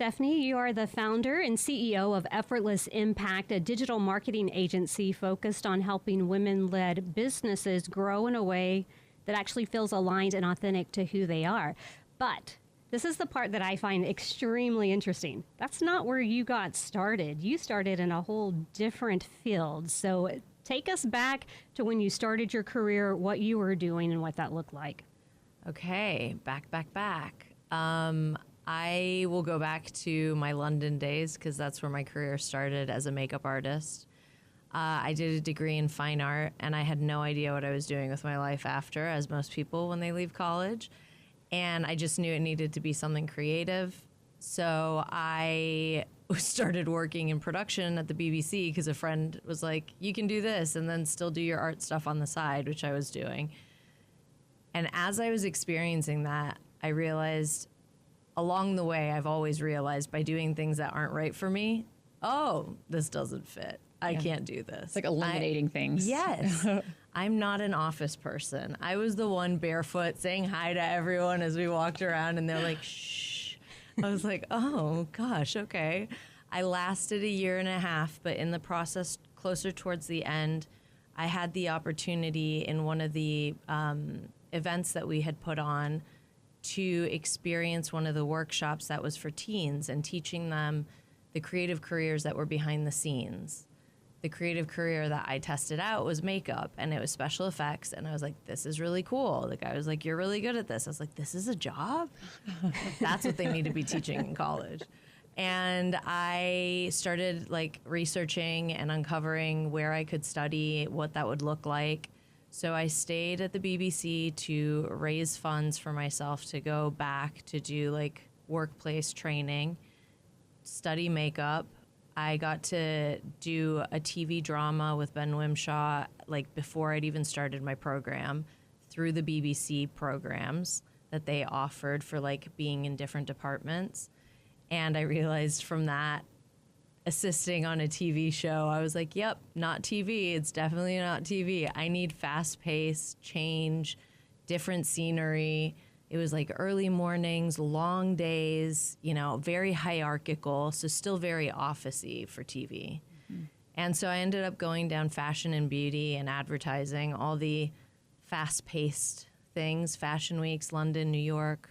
Stephanie. You are the founder and CEO of Effortless Impact, a digital marketing agency focused on helping women-led businesses grow in a way that actually feels aligned and authentic to who they are. But this is the part that I find extremely interesting. That's not where you got started. You started in a whole different field. So take us back to when you started your career, what you were doing, and what that looked like. Okay, back. I will go back to my London days because that's where my career started as a makeup artist. I did a degree in fine art, and I had no idea what I was doing with my life after, as most people when they leave college. And I just knew it needed to be something creative. So I started working in production at the BBC because a friend was like, you can do this and then still do your art stuff on the side, which I was doing. And as I was experiencing that, I realized along the way, I've always realized by doing things that aren't right for me, oh, this doesn't fit. I can't do this. It's like eliminating things. Yes. I'm not an office person. I was the one barefoot saying hi to everyone as we walked around, and they're like, shh. I was like, oh, gosh, okay. I lasted a year and a half, but in the process, closer towards the end, I had the opportunity in one of the events that we had put on to experience one of the workshops that was for teens and teaching them the creative careers that were behind the scenes. The creative career that I tested out was makeup, and it was special effects, and I was like, this is really cool. The guy was like, you're really good at this. I was like, this is a job? That's what they need to be teaching in college. And I started like researching and uncovering where I could study, what that would look like. So I stayed at the BBC to raise funds for myself to go back to do like workplace training, study makeup. I got to do a TV drama with Ben Wimshaw like before I'd even started my program through the BBC programs that they offered for like being in different departments. And I realized from that, assisting on a TV show, I was like, yep, not TV. It's definitely not TV. I need fast-paced change, different scenery. It was like early mornings, long days, you know, very hierarchical, so still very office-y for TV. Mm-hmm. And so I ended up going down fashion and beauty and advertising, all the fast-paced things, fashion weeks, London, New York,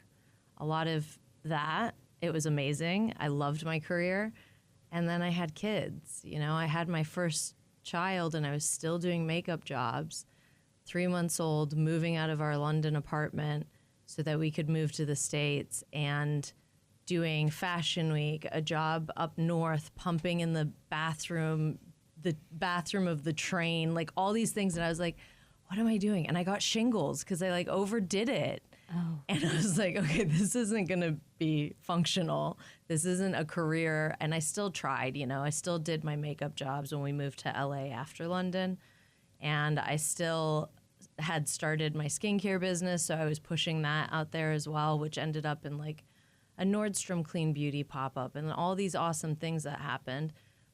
a lot of that. It was amazing. I loved my career. And then I had kids. You know, I had my first child and I was still doing makeup jobs, 3 months old, moving out of our London apartment so that we could move to the States, and doing Fashion Week, a job up north, pumping in the bathroom of the train, like all these things. And I was like, what am I doing? And I got shingles because I like overdid it. Oh. And I was like, okay, this isn't going to be functional. This isn't a career. And I still tried, you know, I still did my makeup jobs when we moved to LA after London. And I still had started my skincare business. So I was pushing that out there as well, which ended up in like a Nordstrom Clean Beauty pop-up and all these awesome things that happened.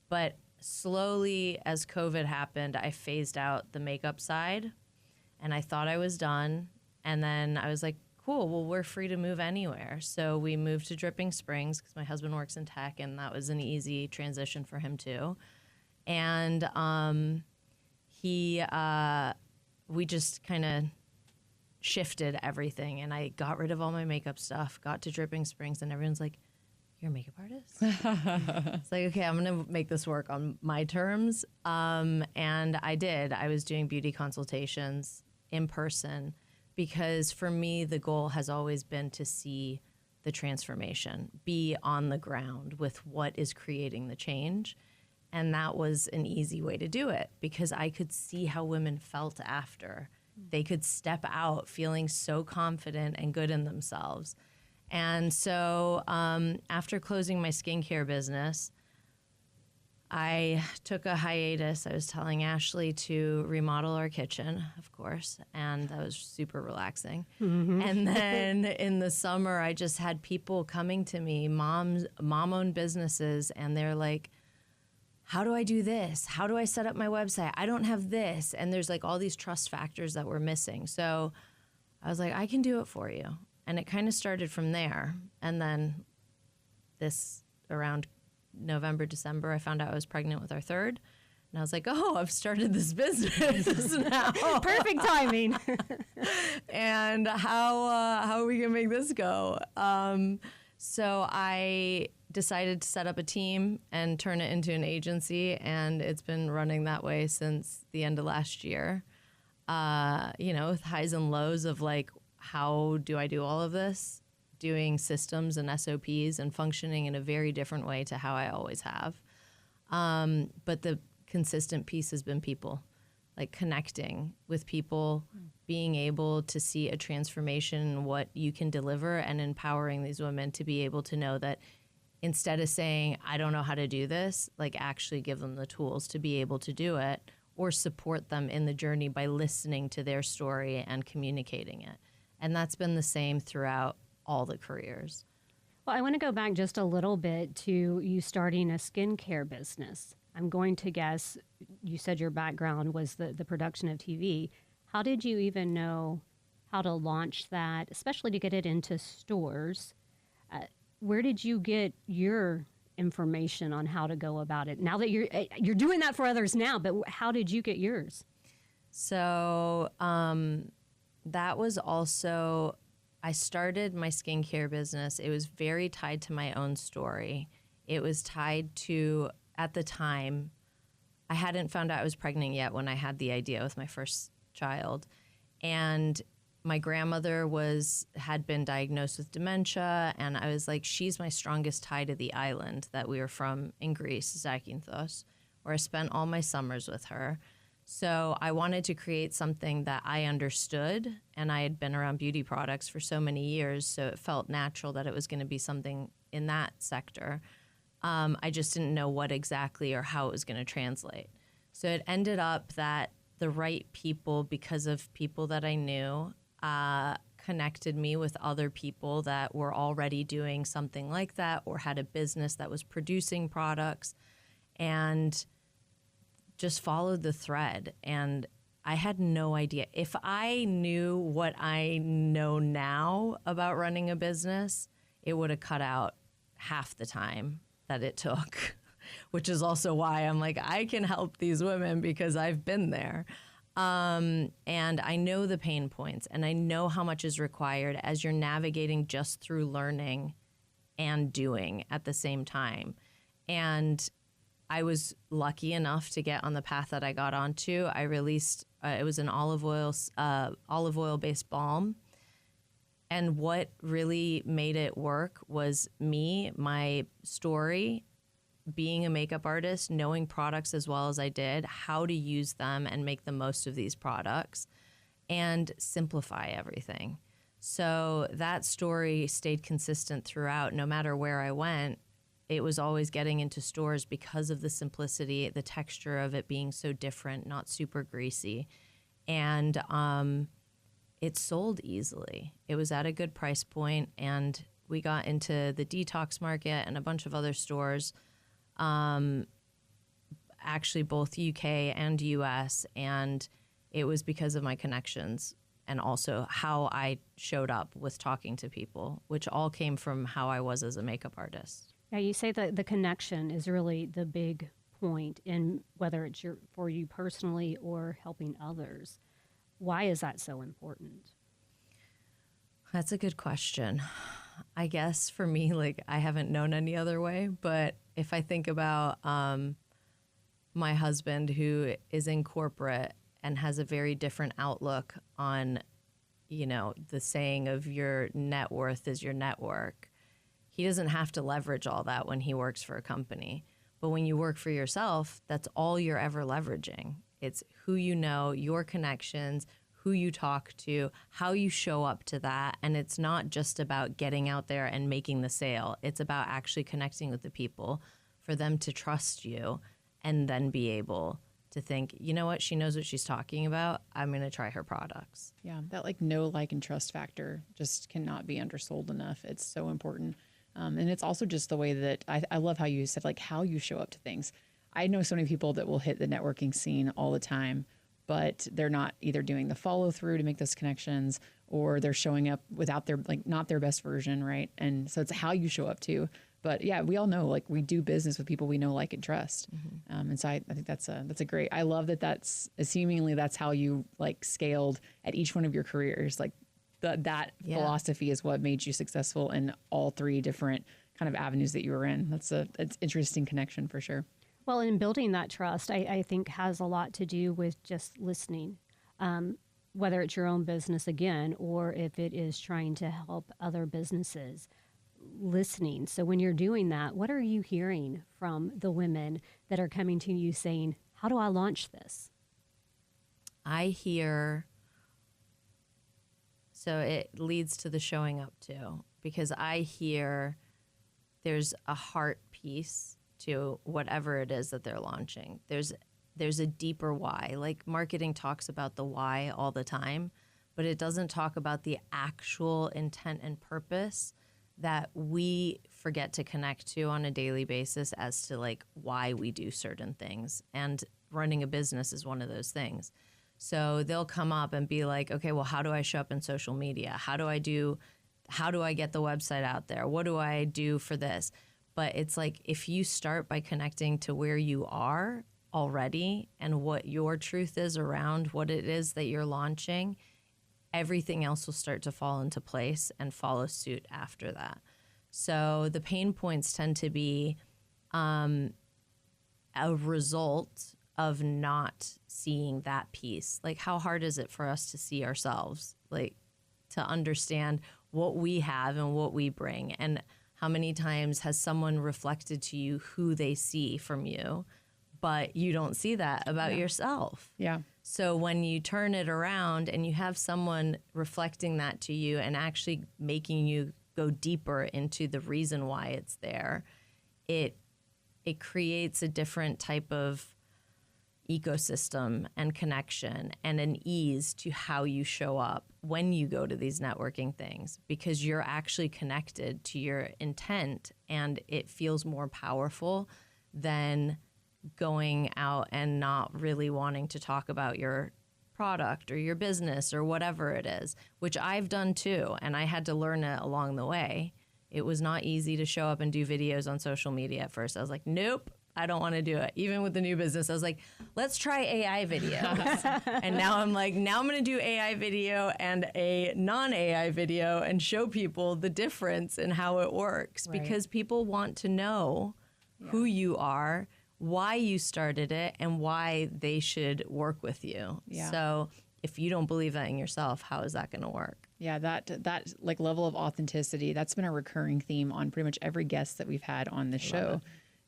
But slowly as COVID happened, I phased out the makeup side and I thought I was done. And then I was like, cool, well, we're free to move anywhere. So we moved to Dripping Springs because my husband works in tech, and that was an easy transition for him too. And we just kind of shifted everything, and I got rid of all my makeup stuff, got to Dripping Springs, and everyone's like, you're a makeup artist? It's like, okay, I'm going to make this work on my terms. And I did. I was doing beauty consultations in person, because for me, the goal has always been to see the transformation, be on the ground with what is creating the change. And that was an easy way to do it because I could see how women felt after. They could step out feeling so confident and good in themselves. And so after closing my skincare business, I took a hiatus. I was telling Ashley to remodel our kitchen, of course, and that was super relaxing. Mm-hmm. And then in the summer, I just had people coming to me, mom-owned businesses, and they're like, how do I do this? How do I set up my website? I don't have this. And there's like all these trust factors that were missing. So I was like, I can do it for you. And it kind of started from there. And then this around November, December, I found out I was pregnant with our third. And I was like, oh, I've started this business now. Perfect timing. And how are we going to make this go? So I decided to set up a team and turn it into an agency. And it's been running that way since the end of last year. With highs and lows of like, how do I do all of this? Doing systems and SOPs and functioning in a very different way to how I always have. But the consistent piece has been people, like connecting with people, being able to see a transformation in what you can deliver, and empowering these women to be able to know that instead of saying, I don't know how to do this, like actually give them the tools to be able to do it, or support them in the journey by listening to their story and communicating it. And that's been the same throughout all the careers. Well, I want to go back just a little bit to you starting a skincare business. I'm going to guess you said your background was the production of TV. How did you even know how to launch that, especially to get it into stores? Where did you get your information on how to go about it? Now that you're doing that for others now, but how did you get yours? So that was also, I started my skincare business. It was very tied to my own story. It was tied to, at the time, I hadn't found out I was pregnant yet when I had the idea with my first child. And my grandmother had been diagnosed with dementia, and I was like, she's my strongest tie to the island that we were from in Greece, Zakynthos, where I spent all my summers with her. So I wanted to create something that I understood, and I had been around beauty products for so many years, so it felt natural that it was going to be something in that sector. I just didn't know what exactly or how it was going to translate. So it ended up that the right people, because of people that I knew, connected me with other people that were already doing something like that or had a business that was producing products, and just followed the thread. And I had no idea. If I knew what I know now about running a business, it would have cut out half the time that it took, which is also why I'm like, I can help these women because I've been there. And I know the pain points, and I know how much is required as you're navigating just through learning and doing at the same time. And I was lucky enough to get on the path that I got onto. I released, it was an olive oil based balm. And what really made it work was me, my story, being a makeup artist, knowing products as well as I did, how to use them and make the most of these products, and simplify everything. So that story stayed consistent throughout. No matter where I went, it was always getting into stores because of the simplicity, the texture of it being so different, not super greasy. And it sold easily. It was at a good price point, and we got into the detox market and a bunch of other stores, actually both UK and US, and it was because of my connections and also how I showed up with talking to people, which all came from how I was as a makeup artist. Yeah, you say that the connection is really the big point in whether it's for you personally or helping others. Why is that so important? That's a good question. I guess for me, like, I haven't known any other way, but if I think about my husband, who is in corporate and has a very different outlook on, the saying of your net worth is your network. He doesn't have to leverage all that when he works for a company. But when you work for yourself, that's all you're ever leveraging. It's who you know, your connections, who you talk to, how you show up to that. And it's not just about getting out there and making the sale. It's about actually connecting with the people for them to trust you and then be able to think, you know what, she knows what she's talking about. I'm going to try her products. Yeah, that know, like, and trust factor just cannot be undersold enough. It's so important. And it's also just the way that I love how you said, like, how you show up to things. I know so many people that will hit the networking scene all the time, but they're not either doing the follow through to make those connections, or they're showing up without their, like, not their best version. Right. And so it's how you show up to, But yeah, we all know, like, we do business with people we know, like, and trust. And so I think that's a great, I love that that's seemingly that's how you like scaled at each one of your careers. Like that philosophy is what made you successful in all three different kind of avenues that you were in. It's interesting connection for sure. Well, in building that trust, I think has a lot to do with just listening, whether it's your own business again, or if it is trying to help other businesses. Listening. So when you're doing that, what are you hearing from the women that are coming to you saying, how do I launch this? I hear, so it leads to the showing up too, because I hear there's a heart piece to whatever it is that they're launching. There's a deeper why. Like marketing talks about the why all the time, but it doesn't talk about the actual intent and purpose that we forget to connect to on a daily basis as to like why we do certain things. And running a business is one of those things. So they'll come up and be like, okay, well, how do I show up in social media? How do I get the website out there? What do I do for this? But it's like, if you start by connecting to where you are already and what your truth is around what it is that you're launching, everything else will start to fall into place and follow suit after that. So the pain points tend to be a result of not seeing that piece. Like, how hard is it for us to see ourselves, like to understand what we have and what we bring? And how many times has someone reflected to you who they see from you, but you don't see that about yourself? Yeah. So when you turn it around and you have someone reflecting that to you and actually making you go deeper into the reason why it's there, it creates a different type of ecosystem and connection and an ease to how you show up when you go to these networking things, because you're actually connected to your intent and it feels more powerful than going out and not really wanting to talk about your product or your business or whatever it is, which I've done too. And I had to learn it along the way. It was not easy to show up and do videos on social media at first. I was like, nope, I don't want to do it. Even with the new business, I was like, let's try AI videos. And now I'm like, now I'm going to do AI video and a non-AI video and show people the difference in how it works, because people want to know who you are, why you started it, and why they should work with you. Yeah. So if you don't believe that in yourself, how is that going to work? Yeah, that like level of authenticity, that's been a recurring theme on pretty much every guest that we've had on the show,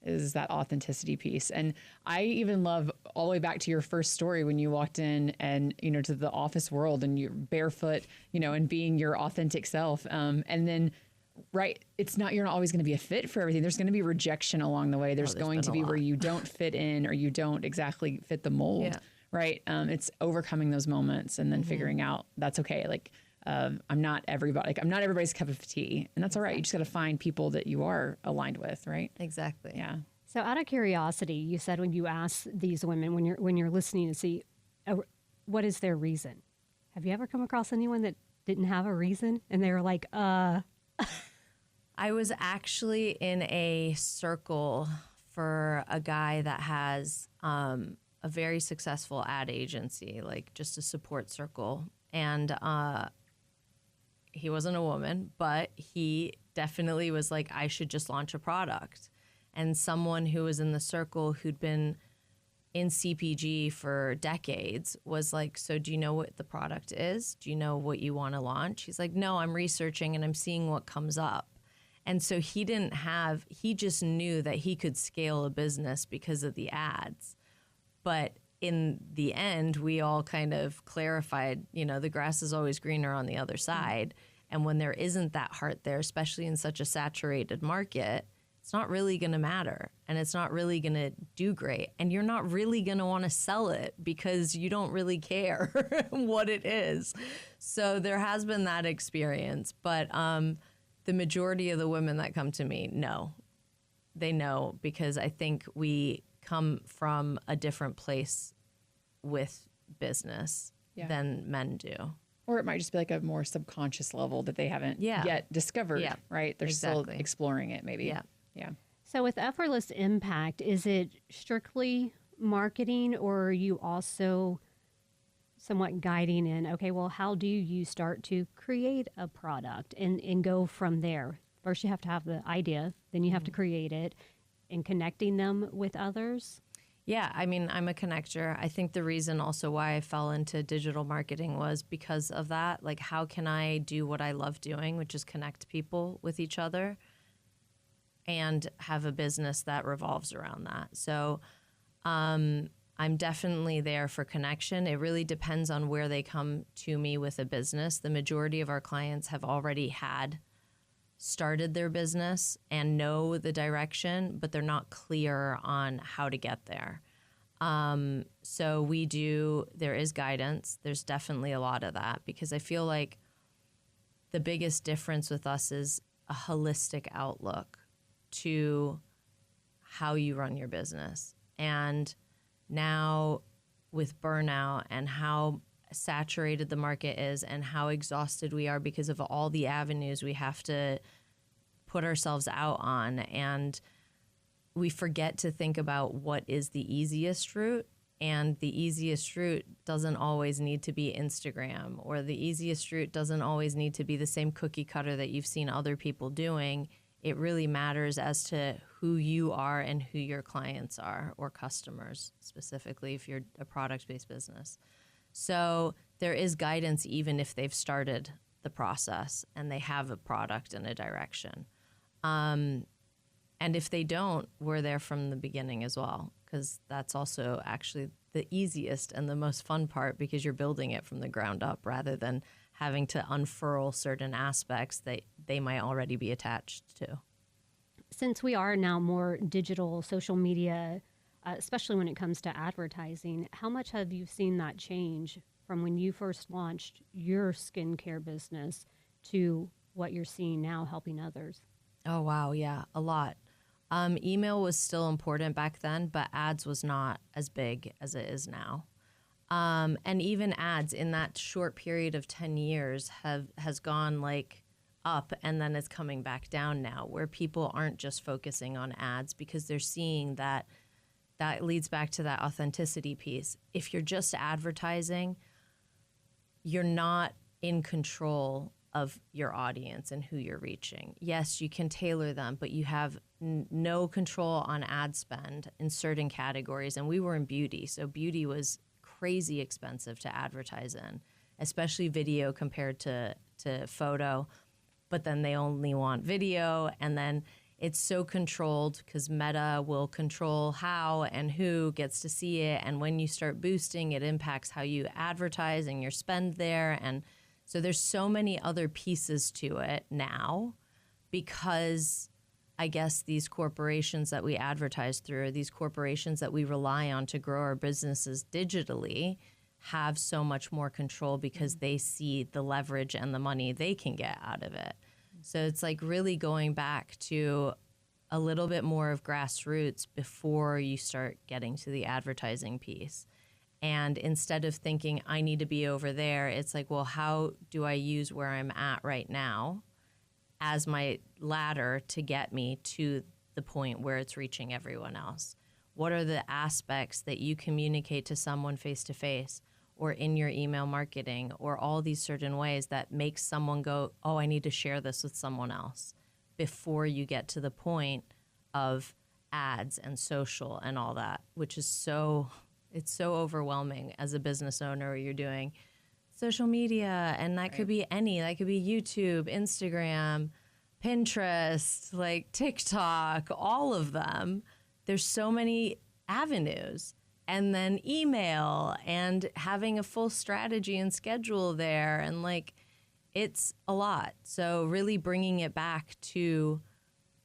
is that authenticity piece. And I even love all the way back to your first story when you walked in and, you know, to the office world and you're barefoot, you know, and being your authentic self. And then you're not always going to be a fit for everything. There's going to be rejection along the way. There's going to be where you don't fit in or you don't exactly fit the mold, right? It's overcoming those moments and then figuring out that's okay. Like, I'm not everybody's cup of tea, and that's all right. You just got to find people that you are aligned with, right? Exactly. Yeah. So out of curiosity, you said when you ask these women, when you're listening to see, what is their reason? Have you ever come across anyone that didn't have a reason and they were like, I was actually in a circle for a guy that has a very successful ad agency, like just a support circle. And he wasn't a woman, but he definitely was like, I should just launch a product. And someone who was in the circle who'd been in CPG for decades was like, so do you know what the product is? Do you know what you want to launch? He's like, no, I'm researching and I'm seeing what comes up. And so he just knew that he could scale a business because of the ads. But in the end, we all kind of clarified, you know, the grass is always greener on the other side. And when there isn't that heart there, especially in such a saturated market, it's not really going to matter. And it's not really going to do great. And you're not really going to want to sell it because you don't really care what it is. So there has been that experience. But the majority of the women that come to me, no. They know, because I think we come from a different place with business than men do. Or it might just be like a more subconscious level that they haven't yet discovered, right? They're still exploring it maybe. Yeah. Yeah. So with Effortless Impact, is it strictly marketing, or are you also somewhat guiding in, okay, well, how do you start to create a product and go from there? First, you have to have the idea, then you have to create it, and connecting them with others? Yeah, I mean, I'm a connector. I think the reason also why I fell into digital marketing was because of that. Like, how can I do what I love doing, which is connect people with each other, and have a business that revolves around that? So I'm definitely there for connection. It really depends on where they come to me with a business. The majority of our clients have already started their business and know the direction, but they're not clear on how to get there. So there is guidance. There's definitely a lot of that, because I feel like the biggest difference with us is a holistic outlook to how you run your business. And now with burnout and how saturated the market is and how exhausted we are because of all the avenues we have to put ourselves out on, and we forget to think about what is the easiest route. And the easiest route doesn't always need to be Instagram, or the easiest route doesn't always need to be the same cookie cutter that you've seen other people doing. It really matters as to who you are and who your clients are, or customers, specifically if you're a product-based business. So there is guidance even if they've started the process and they have a product and a direction. And if they don't, we're there from the beginning as well, because that's also actually the easiest and the most fun part, because you're building it from the ground up rather than having to unfurl certain aspects that they might already be attached to. Since we are now more digital, social media, especially when it comes to advertising, how much have you seen that change from when you first launched your skincare business to what you're seeing now helping others? Oh, wow. Yeah, a lot. Email was still important back then, but ads was not as big as it is now. And even ads in that short period of 10 years has gone like up, and then it's coming back down now, where people aren't just focusing on ads because they're seeing that leads back to that authenticity piece. If you're just advertising, you're not in control of your audience and who you're reaching. Yes, you can tailor them, but you have no control on ad spend in certain categories. And we were in beauty, so beauty was crazy expensive to advertise in, especially video compared to photo. But then they only want video, and then it's so controlled because Meta will control how and who gets to see it. And when you start boosting, it impacts how you advertise and your spend there. And so there's so many other pieces to it now, because I guess these corporations that we advertise through, or these corporations that we rely on to grow our businesses digitally, have so much more control because they see the leverage and the money they can get out of it. So it's like really going back to a little bit more of grassroots before you start getting to the advertising piece. And instead of thinking, I need to be over there, it's like, well, how do I use where I'm at right now as my ladder to get me to the point where it's reaching everyone else? What are the aspects that you communicate to someone face to face, or in your email marketing, or all these certain ways that makes someone go, oh, I need to share this with someone else, before you get to the point of ads and social and all that, which is it's so overwhelming as a business owner. You're doing social media, and that could be that could be YouTube, Instagram, Pinterest, like TikTok, all of them. There's so many avenues. And then email, and having a full strategy and schedule there. And like, it's a lot. So really bringing it back to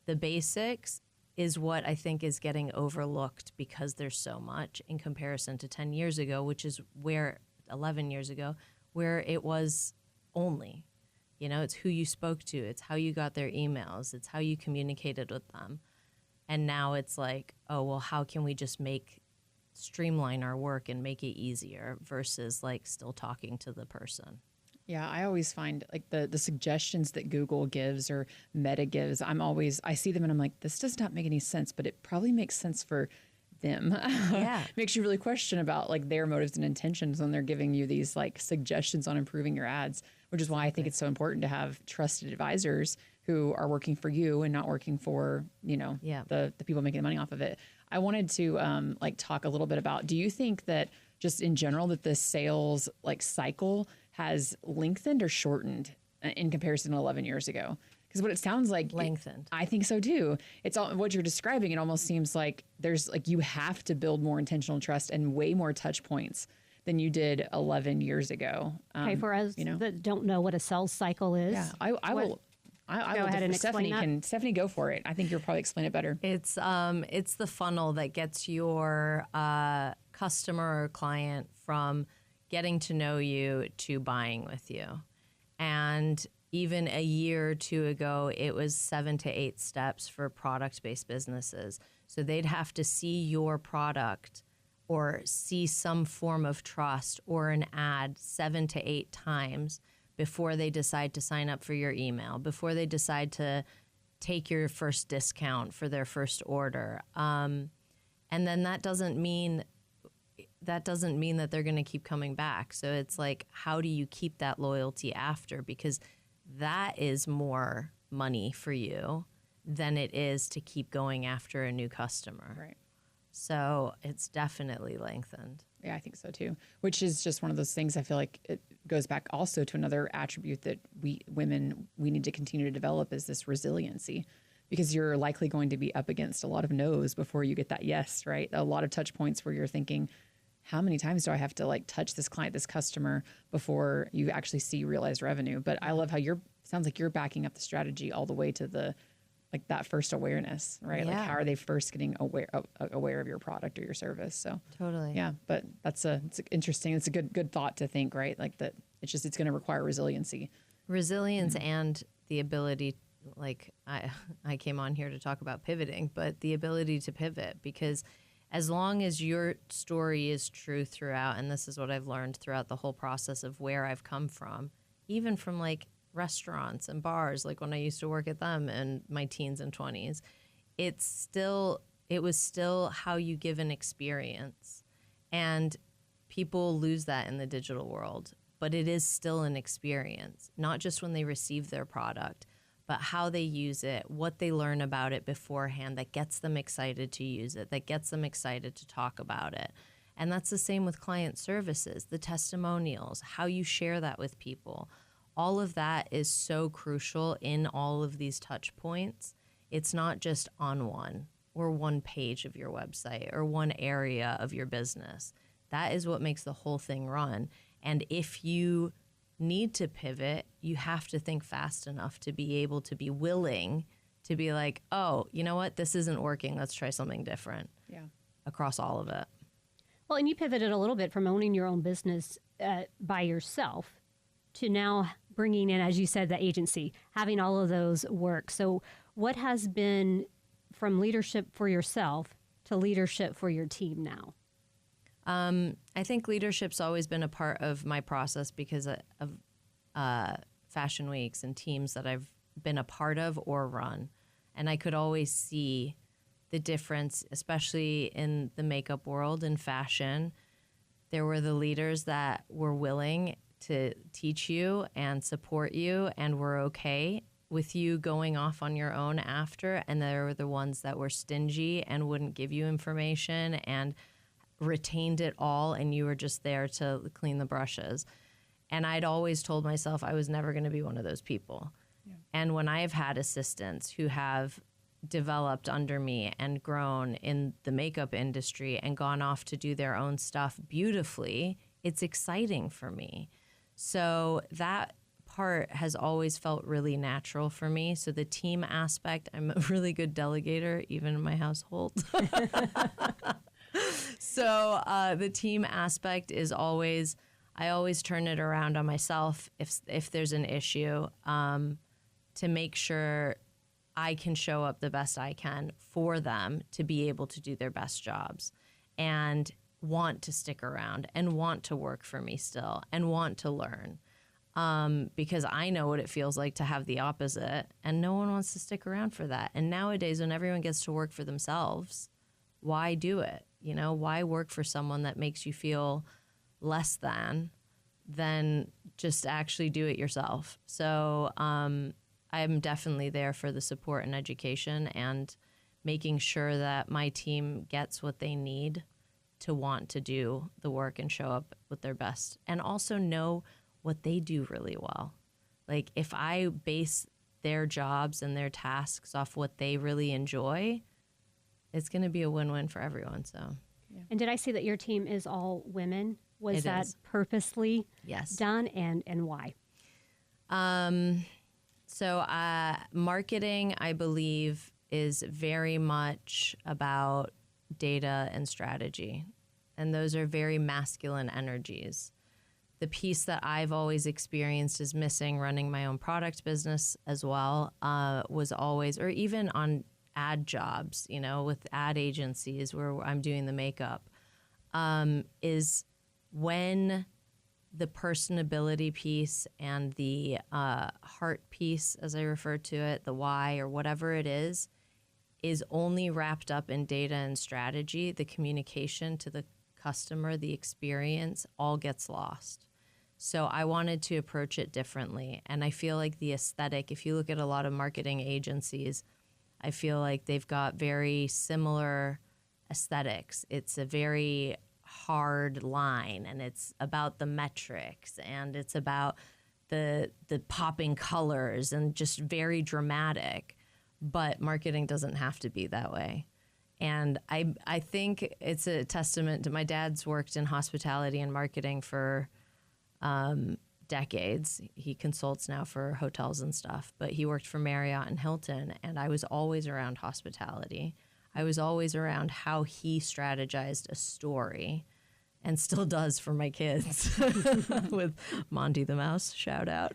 the basics is what I think is getting overlooked, because there's so much in comparison to 10 years ago, which is 11 years ago, where it was only, it's who you spoke to. It's how you got their emails. It's how you communicated with them. And now it's like, oh, well, how can we just streamline our work and make it easier, versus like still talking to the person? Yeah, I always find like the suggestions that Google gives or Meta gives, I see them and I'm like, this does not make any sense, but it probably makes sense for them. Yeah. Makes you really question about like their motives and intentions when they're giving you these like suggestions on improving your ads, which is why I think it's so important to have trusted advisors who are working for you and not working for, the people making the money off of it. I wanted to like talk a little bit about, do you think that just in general that the sales like cycle has lengthened or shortened in comparison to 11 years ago? Because what it sounds like, Lengthened. I think so too. It's all what you're describing. It almost seems like there's like you have to build more intentional trust and way more touch points than you did 11 years ago. Okay, for us that don't know what a sales cycle is. Yeah, I will. I Go will ahead and Stephanie explain that. Stephanie, go for it. I think you'll probably explain it better. It's the funnel that gets your customer or client from getting to know you to buying with you. And even a year or two ago, it was 7 to 8 steps for product-based businesses. So they'd have to see your product or see some form of trust or an ad 7 to 8 times before they decide to sign up for your email, before they decide to take your first discount for their first order. And then that doesn't mean that they're going to keep coming back. So it's like, how do you keep that loyalty after? Because that is more money for you than it is to keep going after a new customer. Right. So it's definitely lengthened. Yeah, I think so too. Which is just one of those things I feel like it goes back also to another attribute that we women need to continue to develop is this resiliency. Because you're likely going to be up against a lot of no's before you get that yes, right? A lot of touch points where you're thinking, how many times do I have to like touch this client, this customer before you actually see realized revenue? But I love how sounds like you're backing up the strategy all the way to the like that first awareness, right? Yeah. Like how are they first getting aware of your product or your service? So Totally. yeah, but it's interesting. It's a good thought to think, right? Like that it's going to require resiliency. Resilience and the ability, like I came on here to talk about pivoting, but the ability to pivot, because as long as your story is true throughout, and this is what I've learned throughout the whole process of where I've come from, even from like restaurants and bars, like when I used to work at them in my teens and 20s, it was still how you give an experience. And people lose that in the digital world, but it is still an experience, not just when they receive their product, but how they use it, what they learn about it beforehand that gets them excited to use it, that gets them excited to talk about it. And that's the same with client services, the testimonials, how you share that with people. All of that is so crucial in all of these touch points. It's not just on one or one page of your website or one area of your business. That is what makes the whole thing run. And if you need to pivot, you have to think fast enough to be able to be willing to be like, oh, you know what? This isn't working. Let's try something different. Yeah. Across all of it. Well, and you pivoted a little bit from owning your own business by yourself to now bringing in, as you said, the agency, having all of those work. So what has been from leadership for yourself to leadership for your team now? I think leadership's always been a part of my process because of fashion weeks and teams that I've been a part of or run. And I could always see the difference, especially in the makeup world and fashion. There were the leaders that were willing to teach you and support you and were okay with you going off on your own after. And there were the ones that were stingy and wouldn't give you information and retained it all, and you were just there to clean the brushes. And I'd always told myself I was never going to be one of those people. Yeah. And when I've had assistants who have developed under me and grown in the makeup industry and gone off to do their own stuff beautifully, it's exciting for me. So that part has always felt really natural for me. So the team aspect, I'm a really good delegator, even in my household. So the team aspect is always, I always turn it around on myself if there's an issue, to make sure I can show up the best I can for them to be able to do their best jobs and want to stick around and want to work for me still and want to learn. because I know what it feels like to have the opposite, and no one wants to stick around for that. And nowadays, when everyone gets to work for themselves, why do it? You know, why work for someone that makes you feel less than just actually do it yourself? So I'm definitely there for the support and education and making sure that my team gets what they need to want to do the work and show up with their best, and also know what they do really well. Like, if I base their jobs and their tasks off what they really enjoy, it's going to be a win-win for everyone. So, And did I see that your team is all women? Was It that is. purposely yes. done, and why? So marketing, I believe, is very much about data and strategy. And those are very masculine energies. The piece that I've always experienced is missing running my own product business as well, was always, or even on ad jobs, you know, with ad agencies where I'm doing the makeup, is when the personability piece and the heart piece, as I refer to it, the why or whatever it is only wrapped up in data and strategy, the communication to the customer, the experience, all gets lost. So I wanted to approach it differently. And I feel like the aesthetic, if you look at a lot of marketing agencies, I feel like they've got very similar aesthetics. It's a very hard line, and it's about the metrics, and it's about the popping colors, and just very dramatic. But marketing doesn't have to be that way. And I think it's a testament to my dad's worked in hospitality and marketing for decades. He consults now for hotels and stuff, but he worked for Marriott and Hilton, and I was always around hospitality. I was always around how he strategized a story, and still does for my kids with Monty the Mouse, shout out.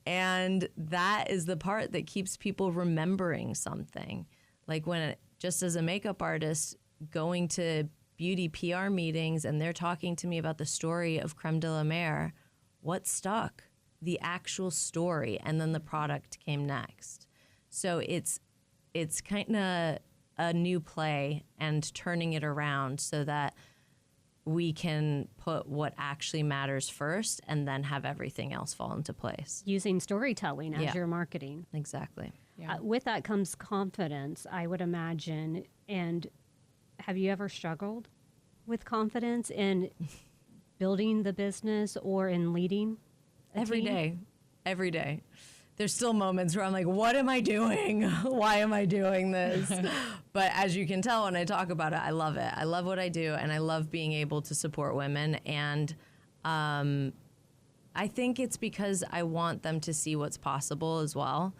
And that is the part that keeps people remembering something. Like when, just as a makeup artist, going to beauty PR meetings and they're talking to me about the story of Creme de la Mer, what stuck? The actual story, and then the product came next. So it's kind of a new play and turning it around so that we can put what actually matters first and then have everything else fall into place. Using storytelling as Yeah. your marketing. Exactly. Yeah. With that comes confidence, I would imagine. And have you ever struggled with confidence in building the business or in leading a Every team? day. Every day. There's still moments where I'm like, what am I doing? Why am I doing this? But as you can tell when I talk about it, I love it. I love what I do, and I love being able to support women. And I think it's because I want them to see what's possible as well.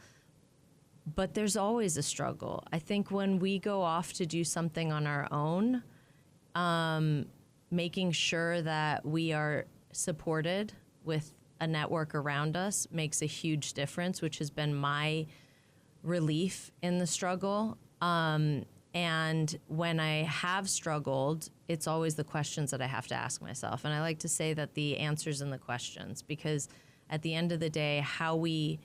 But there's always a struggle. I think when we go off to do something on our own, making sure that we are supported with a network around us makes a huge difference, which has been my relief in the struggle. And when I have struggled, it's always the questions that I have to ask myself. And I like to say that the answer's in the questions, because at the end of the day, how we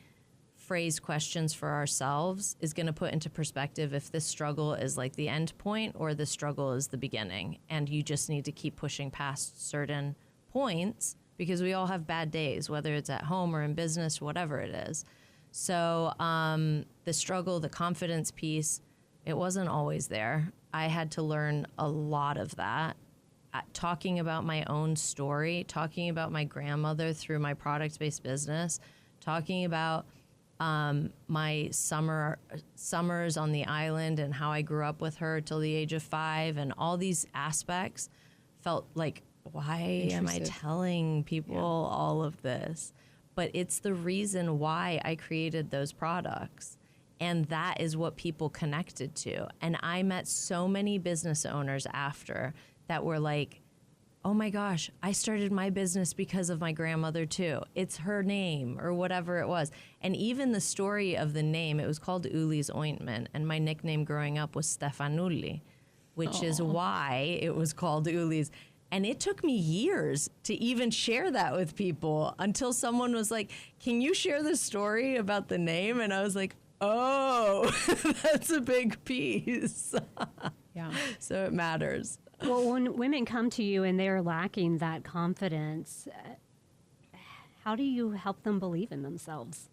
phrase questions for ourselves is going to put into perspective if this struggle is like the end point or the struggle is the beginning. And you just need to keep pushing past certain points, because we all have bad days, whether it's at home or in business, whatever it is. So the struggle, the confidence piece, it wasn't always there. I had to learn a lot of that. Talking about my own story, talking about my grandmother through my product-based business, talking about my summers on the island and how I grew up with her till the age of 5, and all these aspects felt like, why am I Intrusive. telling people all of this? But it's the reason why I created those products. And that is what people connected to. And I met so many business owners after that were like, oh my gosh, I started my business because of my grandmother too. It's her name, or whatever it was. And even the story of the name, it was called Uli's Ointment. And my nickname growing up was Stefanulli, which is why it was called Uli's. And it took me years to even share that with people until someone was like, can you share the story about the name? And I was like, oh, that's a big piece. Yeah. So it matters. Well, when women come to you and they're lacking that confidence, how do you help them believe in themselves?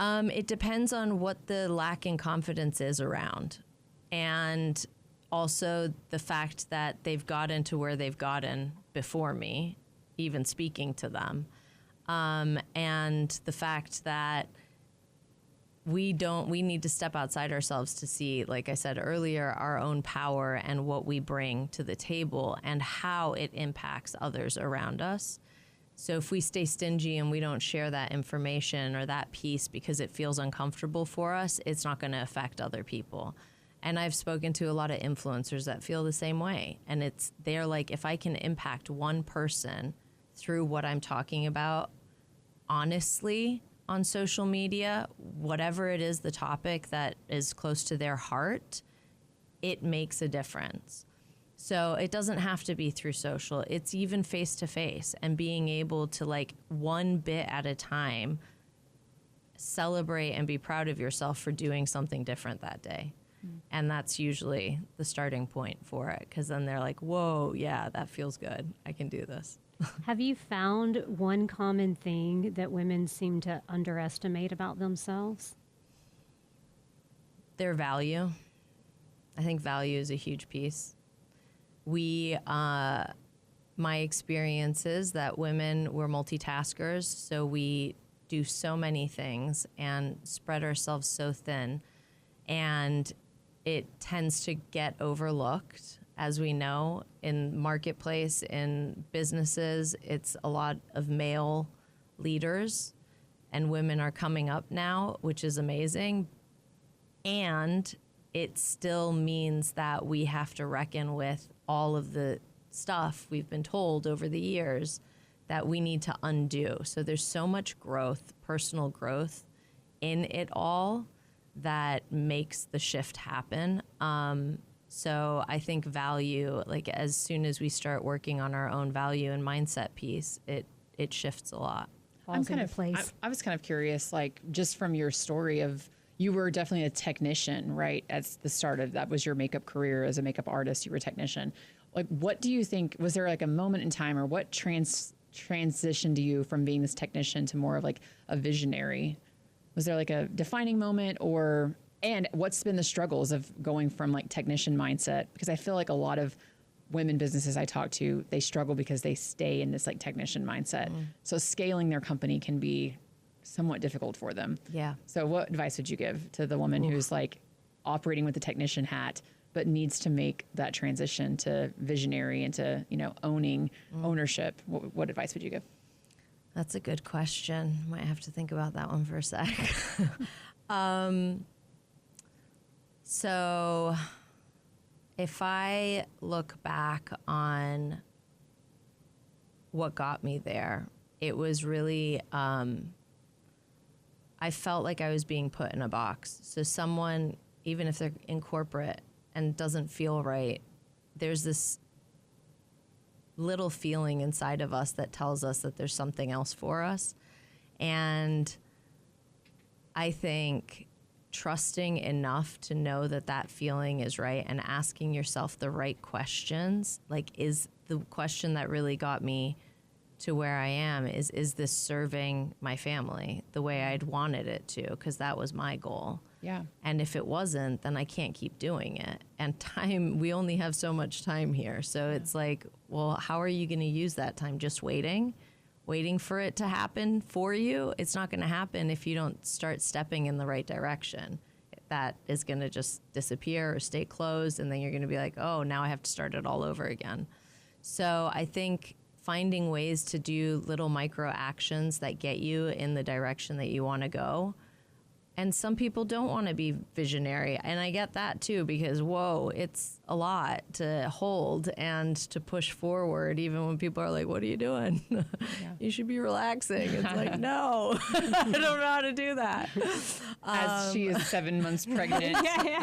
It depends on what the lack in confidence is around. And also the fact that they've gotten to where they've gotten before me, even speaking to them. And the fact that we need to step outside ourselves to see, like I said earlier, our own power and what we bring to the table and how it impacts others around us. So if we stay stingy and we don't share that information or that piece because it feels uncomfortable for us, it's not going to affect other people. And I've spoken to a lot of influencers that feel the same way. And they're like, if I can impact one person through what I'm talking about, honestly, on social media, whatever it is, the topic that is close to their heart, it makes a difference. So it doesn't have to be through social. It's even face to face, and being able to, like, one bit at a time, celebrate and be proud of yourself for doing something different that day. And that's usually the starting point for it, because then they're like, whoa, yeah, that feels good. I can do this. Have you found one common thing that women seem to underestimate about themselves? Their value. I think value is a huge piece. My experience is that women, we're multitaskers, so we do so many things and spread ourselves so thin, and it tends to get overlooked. As we know, in marketplace, in businesses, it's a lot of male leaders, and women are coming up now, which is amazing. And it still means that we have to reckon with all of the stuff we've been told over the years that we need to undo. So there's so much growth, personal growth in it all, that makes the shift happen. So I think value, like, as soon as we start working on our own value and mindset piece, it shifts a lot. I was kind of curious, like, just from your story of, you were definitely a technician, right? At the start of that was your makeup career as a makeup artist. You were a technician. Like, what do you think, was there like a moment in time, or what transitioned you from being this technician to more of like a visionary? Was there like a defining moment, and what's been the struggles of going from like technician mindset? Because I feel like a lot of women businesses I talk to, they struggle because they stay in this like technician mindset. So scaling their company can be somewhat difficult for them. Yeah. So what advice would you give to the woman who's like operating with the technician hat, but needs to make that transition to visionary and to, ownership? What advice would you give? That's a good question. Might have to think about that one for a sec. So if I look back on what got me there, it was really, I felt like I was being put in a box. So someone, even if they're in corporate and doesn't feel right, there's this little feeling inside of us that tells us that there's something else for us. And I think trusting enough to know that that feeling is right and asking yourself the right questions, like, is the question that really got me to where I am, is this serving my family the way I'd wanted it to? Because that was my goal. Yeah. And if it wasn't, then I can't keep doing it. And time, we only have so much time here. So it's like, well, how are you going to use that time? Just waiting for it to happen for you? It's not going to happen if you don't start stepping in the right direction. That is going to just disappear or stay closed. And then you're going to be like, oh, now I have to start it all over again. So I think finding ways to do little micro actions that get you in the direction that you want to go And some people don't want to be visionary. And I get that too, because whoa, it's a lot to hold and to push forward, even when people are like, what are you doing? You should be relaxing. It's like, no, I don't know how to do that. As she is 7 months pregnant,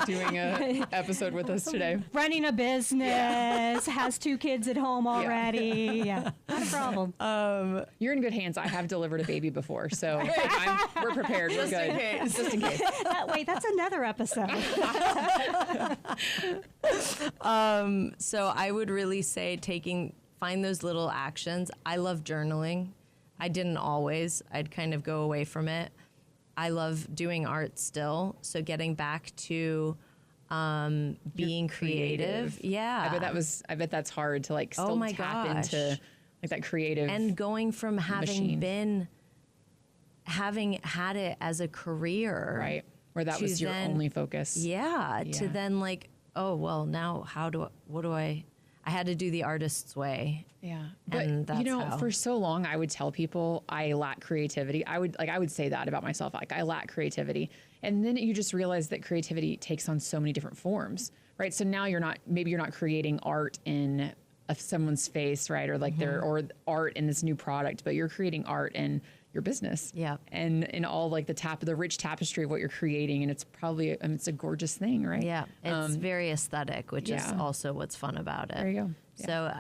doing a episode with us today. Running a business, has 2 kids at home already. Yeah, not a problem. You're in good hands. I have delivered a baby before, so we're prepared. We're good. Just in case. Wait, that's another episode. So I would really say find those little actions. I love journaling. I didn't always. I'd kind of go away from it. I love doing art still. So getting back to being creative. Yeah. I bet that's hard to like still tap into like that creative. And going from having had it as a career. Right. Where that was your only focus. Yeah. To then like, oh, well, now I had to do the artist's way. Yeah. And But, for so long, I would tell people I lack creativity. I would say that about myself. Like, I lack creativity. And then you just realize that creativity takes on so many different forms, right? So now maybe you're not creating art in someone's face, right? Or like or art in this new product, but you're creating art in your business. Yeah. And in all like the rich tapestry of what you're creating. And it's probably, it's a gorgeous thing, right? Yeah. It's very aesthetic, which is also what's fun about it. There you go. Yeah. So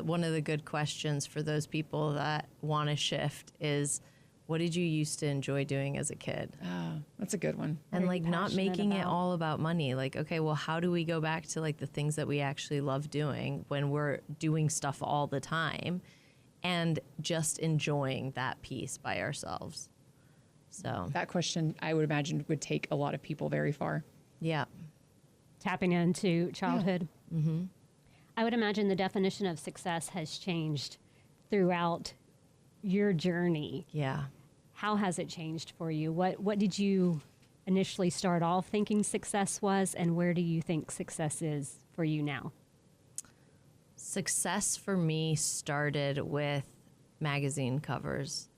one of the good questions for those people that want to shift is, what did you used to enjoy doing as a kid? Oh, that's a good one. And like not making it all about money. Like, okay, well, how do we go back to like the things that we actually love doing when we're doing stuff all the time and just enjoying that piece by ourselves? So that question, I would imagine, would take a lot of people very far. Yeah. Tapping into childhood. Yeah. Mm-hmm. I would imagine the definition of success has changed throughout your journey. Yeah. How has it changed for you? What did you initially start off thinking success was, and where do you think success is for you now? Success for me started with magazine covers,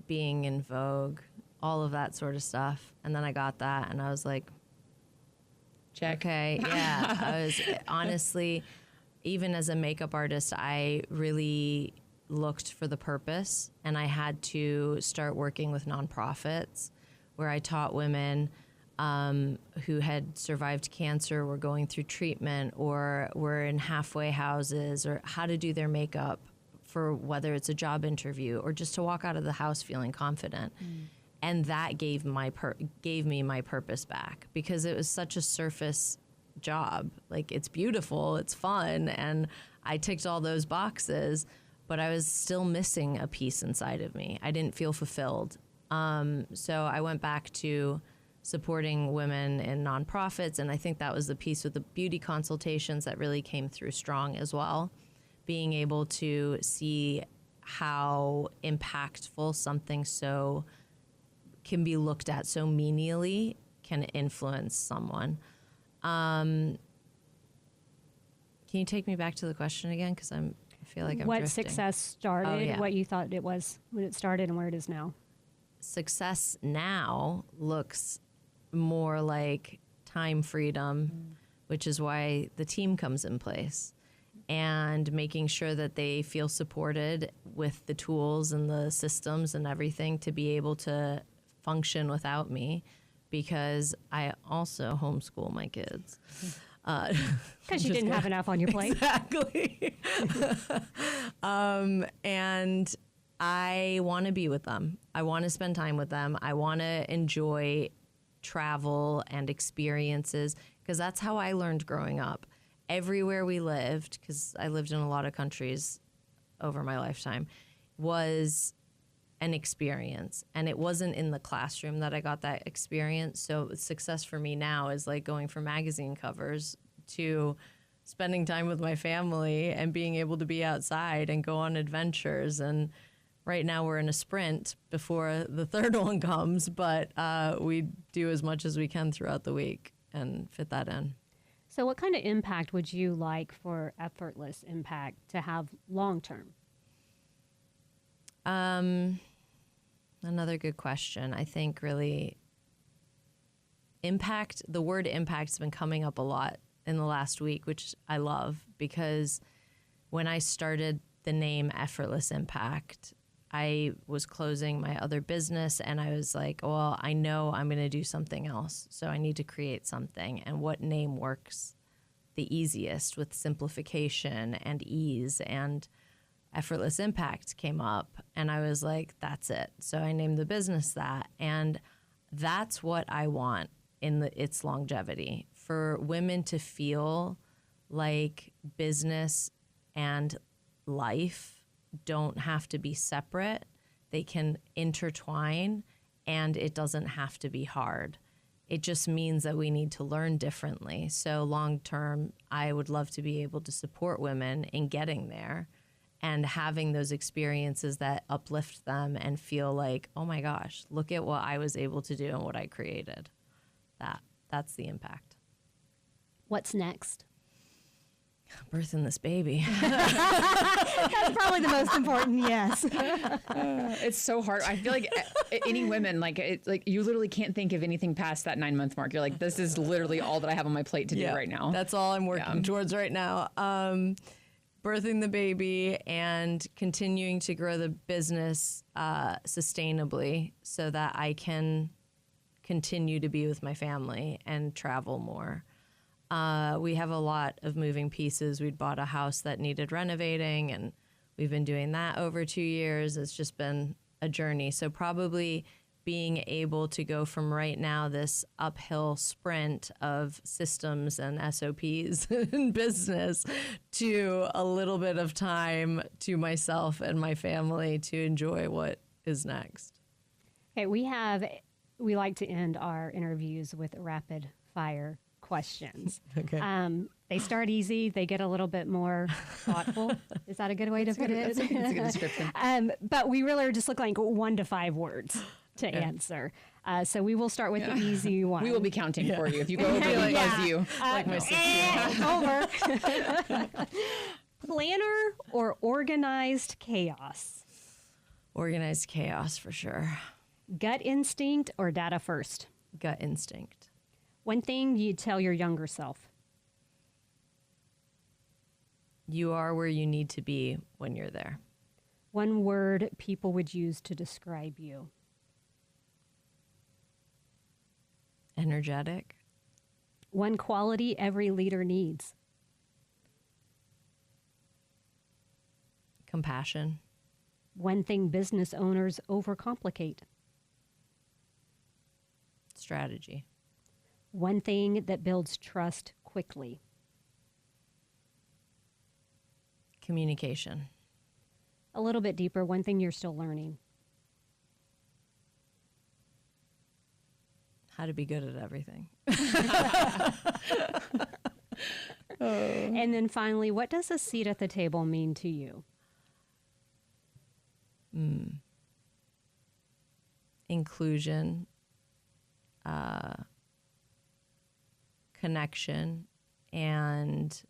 being in Vogue, all of that sort of stuff. And then I got that and I was like, check. Okay, yeah. I was honestly, even as a makeup artist, I really looked for the purpose, and I had to start working with nonprofits where I taught women who had survived cancer, were going through treatment, or were in halfway houses, or how to do their makeup for whether it's a job interview or just to walk out of the house feeling confident. And that gave me my purpose back, because it was such a surface job. Like, it's beautiful, it's fun, and I ticked all those boxes, but I was still missing a piece inside of me. I didn't feel fulfilled. So I went back to supporting women in nonprofits, and I think that was the piece with the beauty consultations that really came through strong as well. Being able to see how impactful something so can be looked at so menially can influence someone. Can you take me back to the question again? Because I feel like I'm what drifting. Success started, what you thought it was when it started, and where it is now. Success now looks more like time freedom, which is why the team comes in place, and making sure that they feel supported with the tools and the systems and everything to be able to function without me, because I also homeschool my kids. Because you didn't have enough on your plate. Exactly. And I want to be with them. I want to spend time with them. I want to enjoy travel and experiences, because that's how I learned growing up. Everywhere we lived, because I lived in a lot of countries over my lifetime, was an experience. And it wasn't in the classroom that I got that experience. So success for me now is like going from magazine covers to spending time with my family and being able to be outside and go on adventures. And right now we're in a sprint before the third one comes, but we do as much as we can throughout the week and fit that in. So what kind of impact would you like for Effortless Impact to have long term? Another good question. I think really impact, the word impact has been coming up a lot in the last week, which I love, because when I started the name Effortless Impact, I was closing my other business and I was like, well, I know I'm going to do something else. So I need to create something. And what name works the easiest with simplification and ease? And Effortless Impact came up and I was like, that's it. So I named the business that. And that's what I want in its longevity, for women to feel like business and life don't have to be separate. They can intertwine and it doesn't have to be hard. It just means that we need to learn differently. So long term, I would love to be able to support women in getting there and having those experiences that uplift them and feel like, oh my gosh, look at what I was able to do and what I created. That's the impact. What's next? Birthing this baby. That's probably the most important, yes. It's so hard. I feel like any women, like you literally can't think of anything past that 9-month mark. You're like, this is literally all that I have on my plate to do right now. That's all I'm working towards right now. Birthing the baby and continuing to grow the business sustainably so that I can continue to be with my family and travel more. We have a lot of moving pieces. We'd bought a house that needed renovating, and we've been doing that over 2 years. It's just been a journey. So probably being able to go from right now this uphill sprint of systems and SOPs in business to a little bit of time to myself and my family to enjoy what is next. Okay, we like to end our interviews with rapid fire questions. Okay. They start easy. They get a little bit more thoughtful. Is that a good way to put it? It's a good description. But we really are just looking like 1 to 5 words to answer. So we will start with the easy one. We will be counting for you. If you go over, we buzz you. Like my 6-year-old. Over. Planner or organized chaos? Organized chaos for sure. Gut instinct or data first? Gut instinct. One thing you'd tell your younger self? You are where you need to be when you're there. One word people would use to describe you? Energetic. One quality every leader needs? Compassion. One thing business owners overcomplicate? Strategy. One thing that builds trust quickly? Communication. A little bit deeper, one thing you're still learning? How to be good at everything. And then finally, what does a seat at the table mean to you? Inclusion, connection, and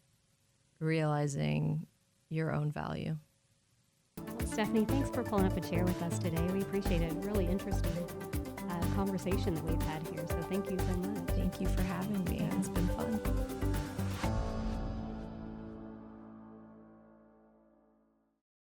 realizing your own value. Stephanie, thanks for pulling up a chair with us today. We appreciate it. Really interesting conversation that we've had here. So thank you so much. Thank you for having me. It's been fun.